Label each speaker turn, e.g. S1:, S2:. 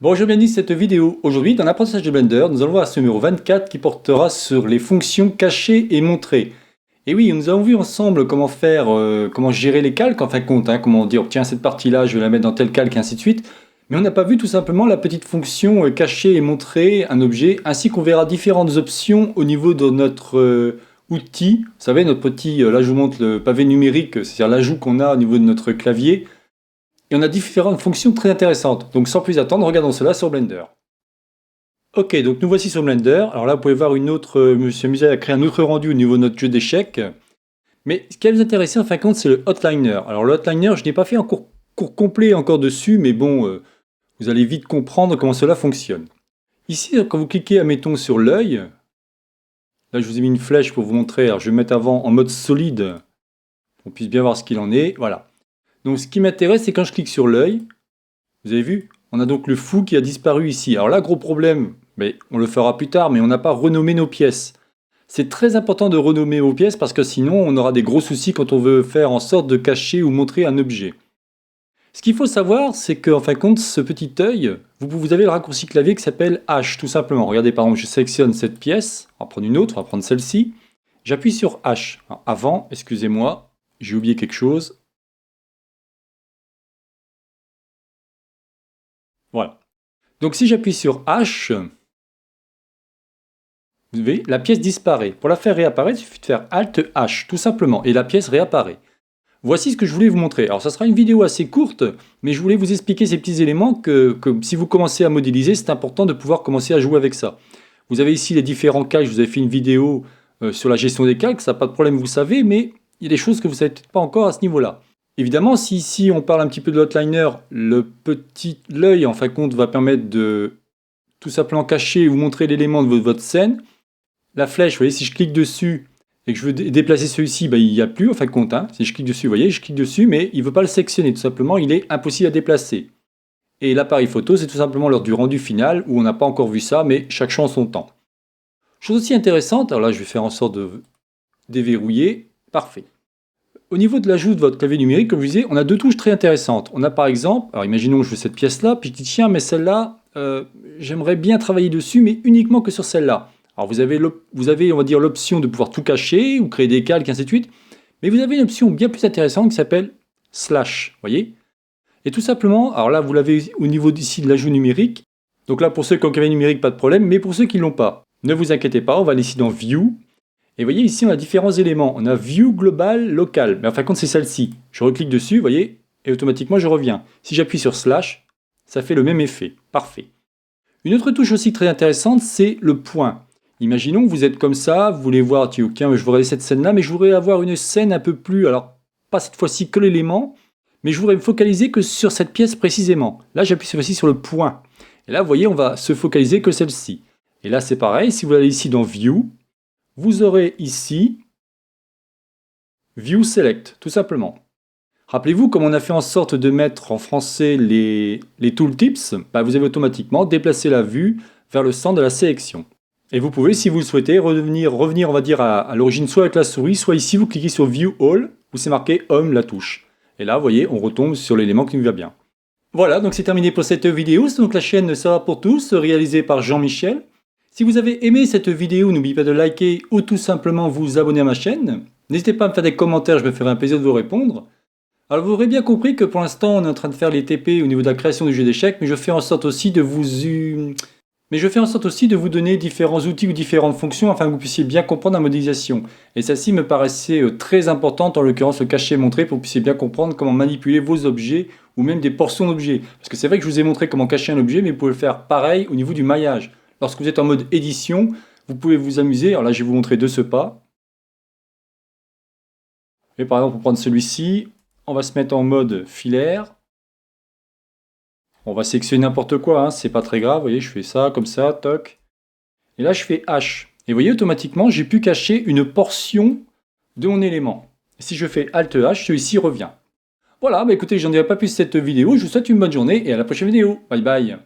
S1: Bonjour, bienvenue dans cette vidéo. Aujourd'hui, dans l'apprentissage de Blender, nous allons voir ce numéro 24 qui portera sur les fonctions cachées et montrées. Et oui, nous avons vu ensemble comment faire, comment gérer les calques en fin de compte, hein, comment dire, tiens, cette partie-là, je vais la mettre dans tel calque, et ainsi de suite. Mais on n'a pas vu tout simplement la petite fonction cacher et montrer un objet, ainsi qu'on verra différentes options au niveau de notre outil. Vous savez, notre petit, là je vous montre le pavé numérique, c'est-à-dire l'ajout qu'on a au niveau de notre clavier. Et on a différentes fonctions très intéressantes. Donc sans plus attendre, regardons cela sur Blender. Ok, donc nous voici sur Blender. Alors là, vous pouvez voir une autre, je me suis amusé à créer un autre rendu au niveau de notre jeu d'échecs. Mais ce qui va vous intéresser en fin de compte, c'est le Hotliner. Alors le Hotliner, je n'ai pas fait un cours complet encore dessus, mais bon, vous allez vite comprendre comment cela fonctionne. Ici, quand vous cliquez, admettons, sur l'œil, là je vous ai mis une flèche pour vous montrer, alors je vais mettre avant en mode solide, pour qu'on puisse bien voir ce qu'il en est, voilà. Donc ce qui m'intéresse, c'est quand je clique sur l'œil, vous avez vu? On a donc le fou qui a disparu ici. Alors là, gros problème, mais on le fera plus tard, mais on n'a pas renommé nos pièces. C'est très important de renommer vos pièces parce que sinon on aura des gros soucis quand on veut faire en sorte de cacher ou montrer un objet. Ce qu'il faut savoir, c'est qu'en fin de compte, ce petit œil, vous avez le raccourci clavier qui s'appelle H, tout simplement. Regardez, par exemple, je sélectionne cette pièce, on va prendre une autre, on va prendre celle-ci. J'appuie sur H. Alors, avant, excusez-moi, j'ai oublié quelque chose. Voilà. Donc si j'appuie sur H, vous voyez, la pièce disparaît. Pour la faire réapparaître, il suffit de faire Alt H, tout simplement, et la pièce réapparaît. Voici ce que je voulais vous montrer. Alors ça sera une vidéo assez courte, mais je voulais vous expliquer ces petits éléments que si vous commencez à modéliser, c'est important de pouvoir commencer à jouer avec ça. Vous avez ici les différents calques, je vous ai fait une vidéo sur la gestion des calques, ça n'a pas de problème, vous savez, mais il y a des choses que vous ne savez peut-être pas encore à ce niveau-là. Évidemment, si ici on parle un petit peu de l'outliner, l'œil en fin de compte va permettre de tout simplement cacher ou montrer l'élément de votre scène. La flèche, vous voyez, si je clique dessus et que je veux déplacer celui-ci, ben, il n'y a plus en fin de compte. Hein. Si je clique dessus, vous voyez, je clique dessus, mais il ne veut pas le sélectionner, tout simplement, il est impossible à déplacer. Et l'appareil photo, c'est tout simplement lors du rendu final, où on n'a pas encore vu ça, mais chaque chose en son temps. Chose aussi intéressante, alors là je vais faire en sorte de déverrouiller, parfait. Au niveau de l'ajout de votre clavier numérique, comme je vous disais, on a deux touches très intéressantes. On a par exemple, alors imaginons que je veux cette pièce-là, puis je dis tiens, mais celle-là, j'aimerais bien travailler dessus, mais uniquement que sur celle-là. Alors vous avez, on va dire, l'option de pouvoir tout cacher, ou créer des calques, ainsi de suite, mais vous avez une option bien plus intéressante qui s'appelle slash, voyez. Et tout simplement, alors là vous l'avez au niveau d'ici de l'ajout numérique, donc là pour ceux qui ont le clavier numérique, pas de problème, mais pour ceux qui ne l'ont pas, ne vous inquiétez pas, on va aller ici dans View, et vous voyez ici on a différents éléments. On a View Global Local, mais en fin de compte c'est celle-ci. Je reclique dessus, vous voyez, et automatiquement je reviens. Si j'appuie sur Slash, ça fait le même effet. Parfait. Une autre touche aussi très intéressante, c'est le point. Imaginons que vous êtes comme ça, vous voulez voir, tiens, je voudrais cette scène-là, mais je voudrais avoir une scène un peu plus, alors pas cette fois-ci que l'élément, mais je voudrais me focaliser que sur cette pièce précisément. Là j'appuie cette fois-ci sur le point. Et là vous voyez, on va se focaliser que celle-ci. Et là c'est pareil, si vous allez ici dans View, vous aurez ici View Select, tout simplement. Rappelez-vous, comme on a fait en sorte de mettre en français les tooltips, bah vous avez automatiquement déplacé la vue vers le centre de la sélection. Et vous pouvez, si vous le souhaitez, revenir on va dire, à l'origine, soit avec la souris, soit ici, vous cliquez sur View All, où c'est marqué Home, la touche. Et là, vous voyez, on retombe sur l'élément qui nous va bien. Voilà, donc c'est terminé pour cette vidéo. C'est donc la chaîne Ça va pour tous, réalisée par Jean-Michel. Si vous avez aimé cette vidéo, n'oubliez pas de liker ou tout simplement vous abonner à ma chaîne. N'hésitez pas à me faire des commentaires, je me ferai un plaisir de vous répondre. Alors vous aurez bien compris que pour l'instant on est en train de faire les TP au niveau de la création du jeu d'échecs, mais je fais en sorte aussi de vous donner différents outils ou différentes fonctions afin que vous puissiez bien comprendre la modélisation. Et celle-ci me paraissait très importante, en l'occurrence le cacher et montrer, pour que vous puissiez bien comprendre comment manipuler vos objets ou même des portions d'objets. Parce que c'est vrai que je vous ai montré comment cacher un objet, mais vous pouvez le faire pareil au niveau du maillage. Lorsque vous êtes en mode édition, vous pouvez vous amuser. Alors là, je vais vous montrer de ce pas. Et par exemple, pour prendre celui-ci, on va se mettre en mode filaire. On va sélectionner n'importe quoi, hein, c'est pas très grave. Vous voyez, je fais ça, comme ça, toc. Et là, je fais H. Et vous voyez, automatiquement, j'ai pu cacher une portion de mon élément. Si je fais Alt H, celui-ci revient. Voilà, bah écoutez, j'en dirai pas plus cette vidéo. Je vous souhaite une bonne journée et à la prochaine vidéo. Bye bye.